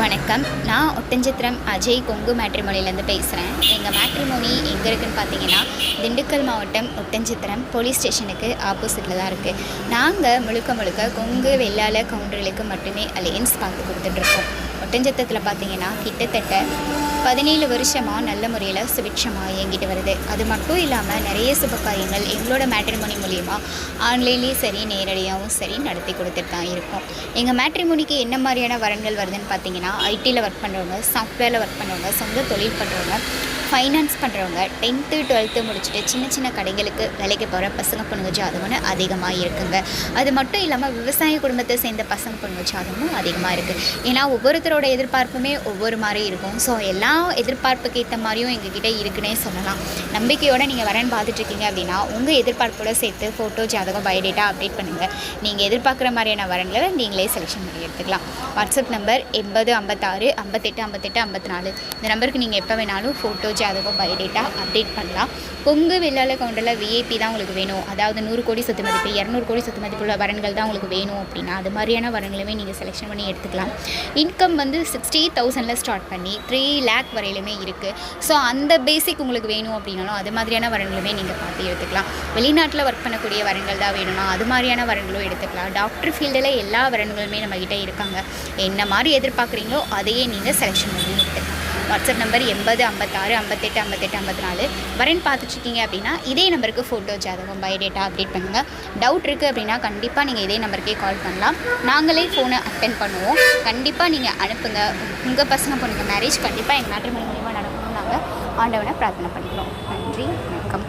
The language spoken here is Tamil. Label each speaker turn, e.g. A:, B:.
A: வணக்கம். நான் ஒட்டஞ்சத்திரம் அஜய் கொங்கு மேட்ரிமோனிலேருந்து பேசுகிறேன். எங்கள் மேட்ரிமோனி எங்கே இருக்குதுன்னு பார்த்தீங்கன்னா, திண்டுக்கல் மாவட்டம் ஒட்டஞ்சத்திரம் போலீஸ் ஸ்டேஷனுக்கு ஆப்போசிட்டில் தான் இருக்குது. நாங்கள் முழுக்க கொங்கு வெள்ளாள கவுண்டர்களுக்கு மட்டுமே அலையன்ஸ் பார்த்து கொடுத்துட்ருக்கோம். ஒட்டஞ்சத்திரத்தில் பார்த்தீங்கன்னா கிட்டத்தட்ட 17 வருஷமாக நல்ல முறையில் சுபிட்சமாக இயங்கிட்டு வருது. அது மட்டும் இல்லாமல் நிறைய சுபகாரியங்கள் எங்களோட மேட்ரிமோனி மூலிமா ஆன்லைன்லேயும் சரி நேரடியாகவும் சரி நடத்தி கொடுத்துட்டு தான் இருக்கோம். எங்கள் மேட்ரிமோனிக்கு என்ன மாதிரியான வரன்கள் வருதுன்னு பார்த்தீங்கன்னா, ஐடியில் ஒர்க் பண்ணுறவங்க, சாஃப்ட்வேரில் ஒர்க் பண்ணுறவங்க, சொந்த தொழில் பண்ணுறவங்க, ஃபைனான்ஸ் பண்ணுறவங்க, 10th 12th முடிச்சுட்டு சின்ன கடைகளுக்கு வேலைக்கு போகிற பசங்க பொண்ணுங்க ஜாதகம்னு அதிகமாக இருக்குங்க. அது மட்டும் இல்லாமல் விவசாய குடும்பத்தை சேர்ந்த பசங்க பொண்ணுங்க ஜாதகமும் அதிகமாக இருக்குது. ஏன்னா ஒவ்வொருத்தரோட எதிர்பார்ப்புமே ஒவ்வொரு மாதிரி இருக்கும். ஸோ எல்லா எதிர்பார்ப்புக்கு ஏற்ற மாதிரியும் எங்ககிட்ட இருக்குன்னே சொல்லலாம். நம்பிக்கையோடு நீங்கள் வரேன்னு பார்த்துட்ருக்கீங்க அப்படின்னா உங்கள் எதிர்பார்ப்போடு சேர்த்து ஃபோட்டோ ஜாதகம் பயோடேட்டா அப்டேட் பண்ணுங்கள். நீங்கள் எதிர்பார்க்குற மாதிரியான வரன்களை நீங்களே செலெக்ஷன் பண்ணி எடுத்துக்கலாம். WhatsApp number 8056 58 58 54. இந்த நம்பருக்கு நீங்கள் எப்போ வேணாலும் ஃபோட்டோ ஜாதகம் பயோடேட்டா அப்டேட் பண்ணலாம். கொங்கு வெள்ளாள கவுண்டரில் விஐபி தான் உங்களுக்கு வேணும், அதாவது 100 கோடி சொத்து மதிப்பு 200 கோடி சொத்து மதிப்புள்ள வரன்கள் தான் உங்களுக்கு வேணும் அப்படின்னா அது மாதிரியான வரன்களுமே நீங்கள் செலெக்ஷன் பண்ணி எடுத்துக்கலாம். இன்கம் வந்து 60,000 ஸ்டார்ட் பண்ணி 3 lakh வரையிலுமே இருக்குது. ஸோ அந்த பேசிக் உங்களுக்கு வேணும் அப்படின்னாலும் அது மாதிரியான வரன்களுமே நீங்கள் பார்த்து எடுத்துக்கலாம். வெளிநாட்டில் ஒர்க் பண்ணக்கூடிய வரன்கள் தான் வேணும்னா அது மாதிரியான வரன்களும் எடுத்துக்கலாம். டாக்டர் ஃபீல்டில் எல்லா வரன்களுமே நம்மக்கிட்ட இருக்காங்க. என்ன மாதிரி எதிர்பார்க்குறீங்களோ அதையே நீங்கள் செலெக்ஷன் பண்ணி எடுத்துக்கலாம். WhatsApp number 8056 58 58 54. வரேன்னு பார்த்துட்ருக்கீங்க அப்படின்னா இதே நம்பருக்கு ஃபோட்டோ ஜாதகம் பயோடேட்டா அப்டேட் பண்ணுங்கள். டவுட் இருக்குது அப்படின்னா கண்டிப்பாக நீங்கள் இதே நம்பருக்கே கால் பண்ணலாம். நாங்களே ஃபோனை அட்டென்ட் பண்ணுவோம். கண்டிப்பாக நீங்கள் அனுப்புங்க. உங்கள் பசங்க பொண்ணுங்க மேரேஜ் கண்டிப்பாக எங்கள் மேட்ரிமோனி மூலிமா நடக்கணும்னு நாங்கள் ஆண்டவனை பிரார்த்தனை பண்ணிக்கிறோம். நன்றி, வணக்கம்.